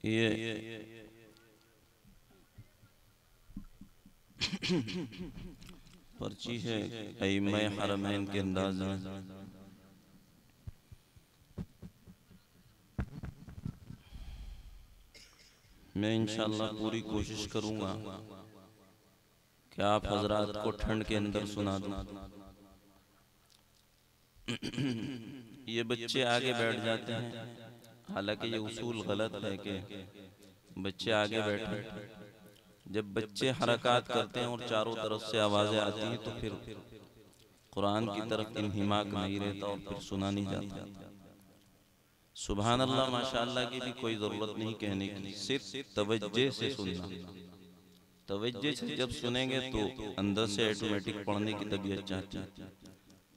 یہ پرچی ہے ائمہ حرمین کے انداز میں۔ میں انشاءاللہ پوری کوشش کروں گا کہ آپ حضرات کو ٹھنڈ کے اندر سنا دوں۔ یہ بچے آگے بیٹھ جاتے ہیں، حالانکہ یہ اصول غلط ہے کہ بچے آگے بیٹھیں۔ جب بچے حرکات کرتے ہیں اور چاروں طرف سے آوازیں آتی ہیں تو پھر قرآن کی طرف انہماک نہیں رہتا اور پھر سنا نہیں جاتا۔ سبحان اللہ ماشاءاللہ کی بھی کوئی ضرورت نہیں کہنے کی، صرف توجہ سے سننا۔ توجہ سے جب سنیں گے تو اندر سے ایٹومیٹک پڑھنے کی طبیعت چاہتی ہے۔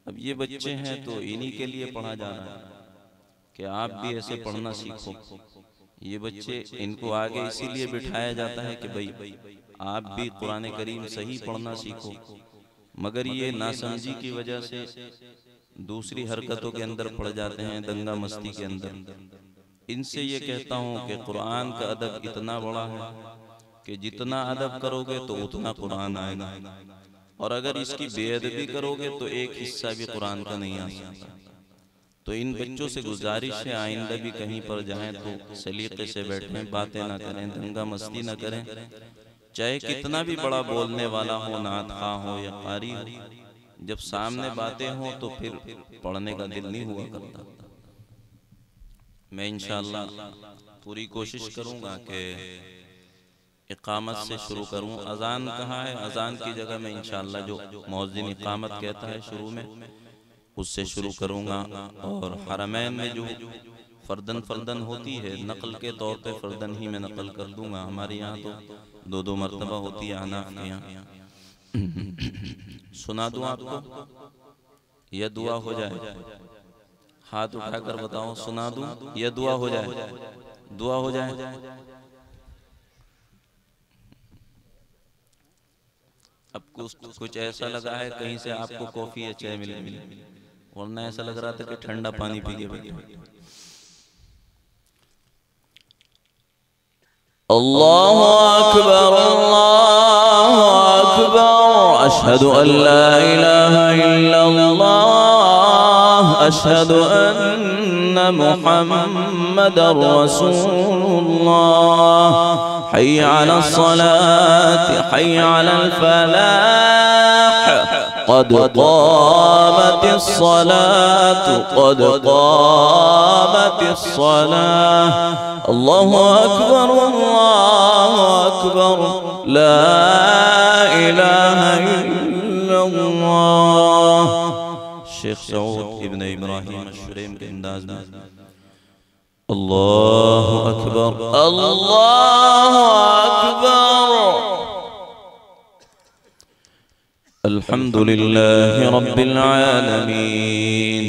اب یہ بچے ہیں تو انہی کے لیے پڑھا جا رہا ہے کہ آپ بھی ایسے پڑھنا سیکھو۔ یہ بچے ان کو آگے اسی لیے بٹھایا جاتا ہے کہ بھئی آپ بھی قرآن کریم صحیح پڑھنا سیکھو، مگر یہ ناسمجھی کی وجہ سے دوسری حرکتوں کے اندر پڑ جاتے ہیں، دنگا مستی کے اندر۔ ان سے یہ کہتا ہوں کہ قرآن کا ادب اتنا بڑا ہے کہ جتنا ادب کرو گے تو اتنا قرآن آئے گا، اور اگر اس کی بے ادبی کرو گے تو ایک حصہ بھی قرآن کا نہیں آ سکتا۔ تو ان بچوں سے گزارش ہے آئندہ بھی کہیں پر جائیں تو سلیقے سے بیٹھیں، باتیں نہ کریں، دنگا مستی نہ کریں، چاہے کتنا بھی بڑا بولنے والا ہو، نعت خواہ ہو یا قاری ہو، جب سامنے باتیں ہوں تو پھر پڑھنے کا دل نہیں ہوا کرتا۔ میں انشاءاللہ پوری کوشش کروں گا کہ اقامت سے شروع کروں۔ اذان کہاں ہے؟ اذان کی جگہ میں انشاءاللہ جو مؤذن اقامت کہتا ہے شروع میں اس سے شروع کروں گا، اور حرمین میں جو فردن فردن ہوتی ہے نقل کے طور پہ فردن ہی میں نقل کر دوں گا۔ ہمارے یہاں تو دو مرتبہ ہوتی ہے احناف کے یہاں۔ سنا دوں آپ کو یا دعا ہو جائے؟ ہاتھ اٹھا کر بتاؤ، سنا دوں یا دعا ہو جائے؟ دعا ہو جائے۔ اب کچھ ایسا لگا ہے کہیں سے آپ کو کافی یا چائے ملے، ورنہ ایسا لگ رہا تھا کہ ٹھنڈا پانی پی کے بیٹھے۔ اللہ اکبر اللہ اکبر، اشہد ان لا الہ الا اللہ، اشہد ان محمد رسول اللہ، حی علی الصلاة حی علی الفلاح، قد قامت الصلاة قد قامت الصلاة، اللہ اکبر لا الہ الا اللہ۔ شیخ سعود ابن ابراہیم الشریم کے انداز میں اللہ اکبر اللہ اکبر۔ الحمدللہ رب العالمین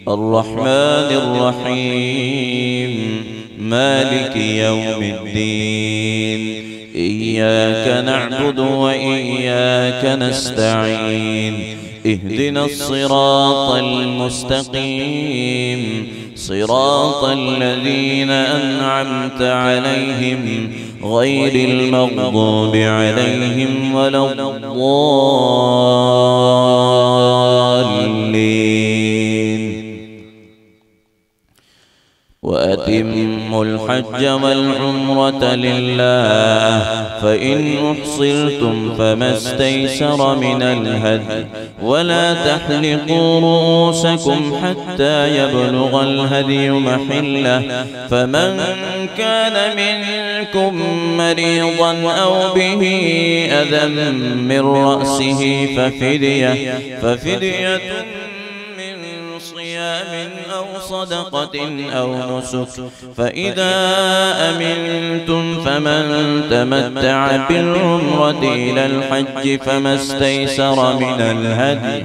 الرحمن الرحیم مالک یوم الدین، ایاک نعبد و ایاک نستعین، اہدنا الصراط المستقیم، صراط الذین انعمت علیہم غیر المغضوب علیہم ولا الضالین۔ وَأَتِمُّوا الْحَجَّ وَالْعُمْرَةَ لِلَّهِ فَإِنْ أُحْصِرْتُمْ فَمَا اسْتَيْسَرَ مِنَ الْهَدْيِ وَلَا تَحْلِقُوا رُؤُوسَكُمْ حَتَّى يَبْلُغَ الْهَدْيُ مَحِلَّهُ، فَمَنْ كَانَ مِنْكُمْ مَرِيضًا أَوْ بِهِ أَذًى مِّن رَّأْسِهِ فَفِدْيَةٌ صيام أو صدقة أو نسك، فإذا أمنتم فمن تمتع بالعمرة إلى الحج فما استيسر من الهدي،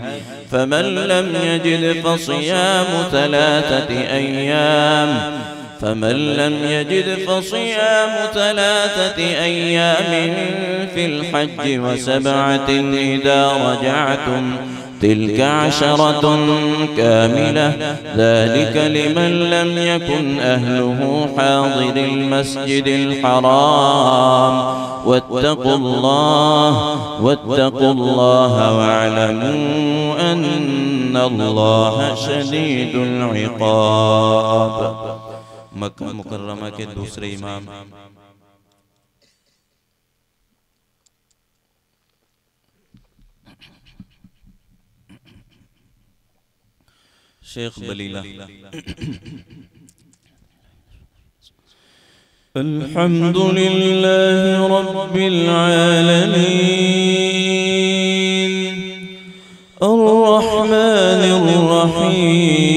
فمن لم يجد فصيام ثلاثة أيام في الحج وسبعة إذا رجعتم، تلك عشرة كاملة ذلك لمن لم يكن أهله حاضر المسجد الحرام واتقوا الله واعلموا أن الله شديد العقاب. مکہ مکرمہ کے دوسرے امام شیخ بلیلہ الحمد لله رب العالمين الرحمن الرحيم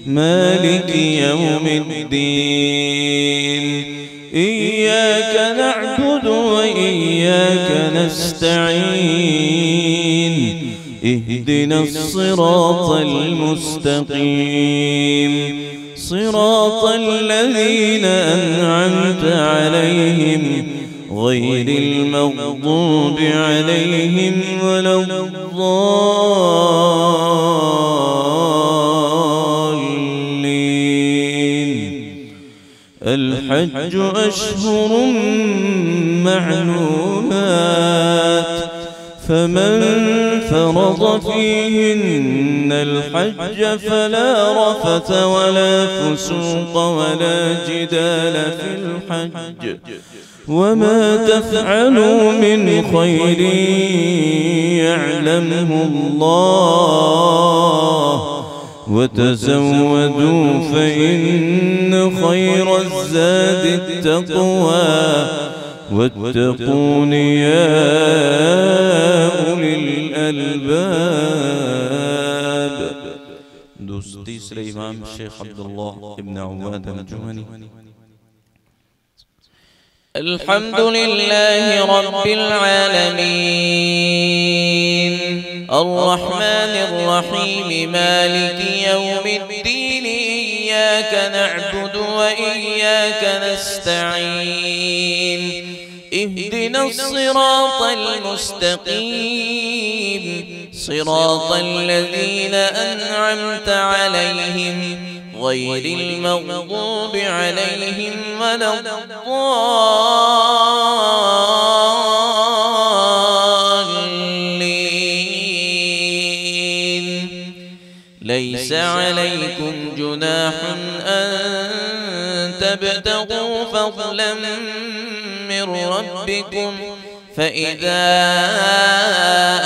مالك يوم الدين إياك نعبد وإياك نستعين اهدنا الصراط المستقيم صراط الذين أنعمت عليهم غير المغضوب عليهم ولا الضالين. الحج أشهر معلومات فمن فرض فيهن الحج فلا رفث ولا فسوق ولا جدال في الحج وما تفعلوا من خير يعلمه الله وتزودوا فإن خير الزاد التقوى واتقون يا أولي الألباب. تیسرے امام شیخ عبداللہ ابن عواد الجہنی. الحمد لله رب العالمين الرحمن الرحيم مالك يوم الدين إياك نعبد وإياك نستعين اهدنا الصراط المستقيم صراط الذين أنعمت عليهم غير المغضوب عليهم ولا الضالين. ليس عليكم جناح أن تبتغوا فضلا من ربكم فإذا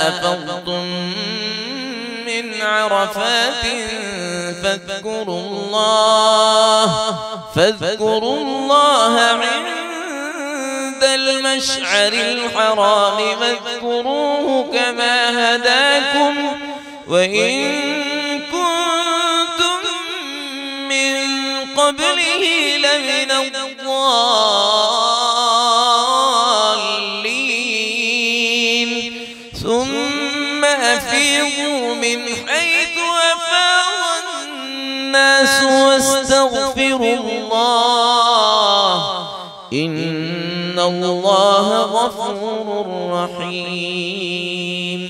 أفضتم من عرفات فاذكروا الله عند المشعر الحرام واذكروه كما هداكم وإن كنتم من قبله لمن الضالين. ثم أفيضوا من حيث أفاض الناس واستغفروا الله إن الله غفور رحيم.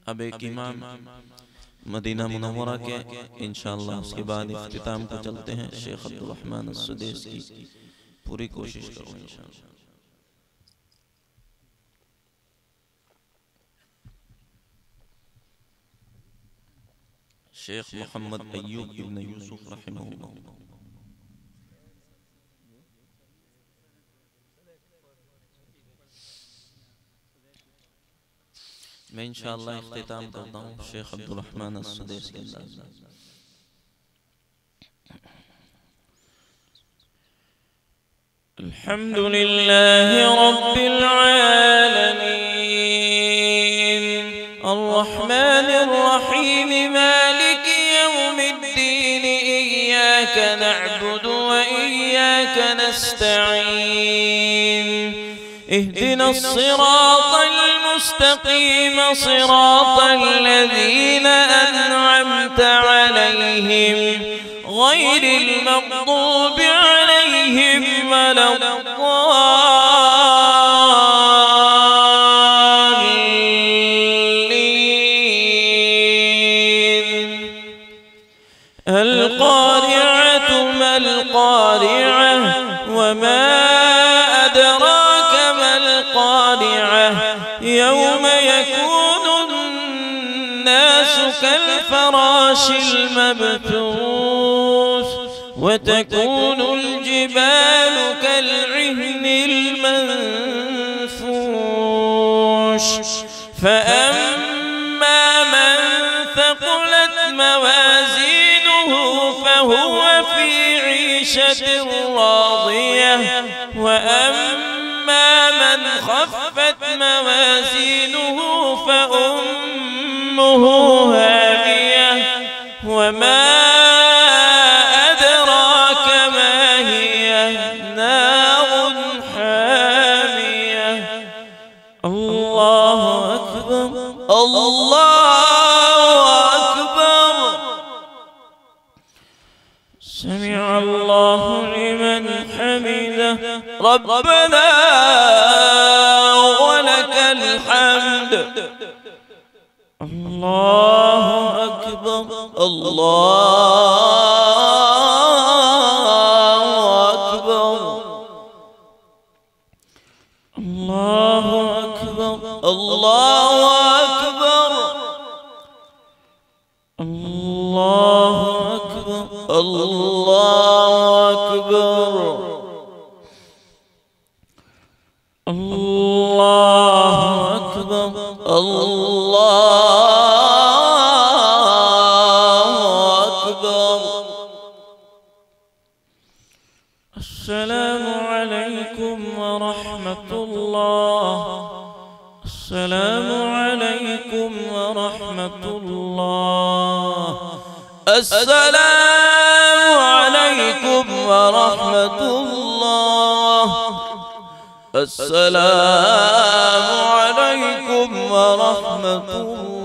اب ایک امام مدینہ منورہ کے انشاءاللہ اس کے بعد اختتام کو چلتے ہیں. شیخ عبدالرحمن السدیس کی پوری کوشش کرو انشاءاللہ. شیخ محمد ایوب ابن یوسف رحمہ اللہ. میں انشاءاللہ اختتام کرتا ہوں شیخ عبدالرحمن السدیس کے انداز. الحمد لله رب العالمين الرحمن الرحيم مالك يوم الدين إياك نعبد وإياك نستعين اهدنا الصراط المستقيم صراط الذين أنعمت عليهم غير المغضوب عليهم ولا الضالين. القارعة ما القارعة وما أدراك ما القارعة يوم يكون الناس كالفراش المبثوث وتكون الجبال كالعهن المنفوش فأما من ثقلت موازينه فهو في عيشة راضية وأما من خفت موازينه فأمه هاوية وما أدراك ما هي نار حامية. الله أكبر الله أكبر. سمع الله لمن حمده ربنا ولك الحمد. الله أكبر الله أكبر الله أكبر الله أكبر الله أكبر الله أكبر الله أكبر الله أكبر. السلام عليكم ورحمة الله. السلام عليكم ورحمة الله. السلام عليكم ورحمة الله. السلام عليكم ورحمة الله.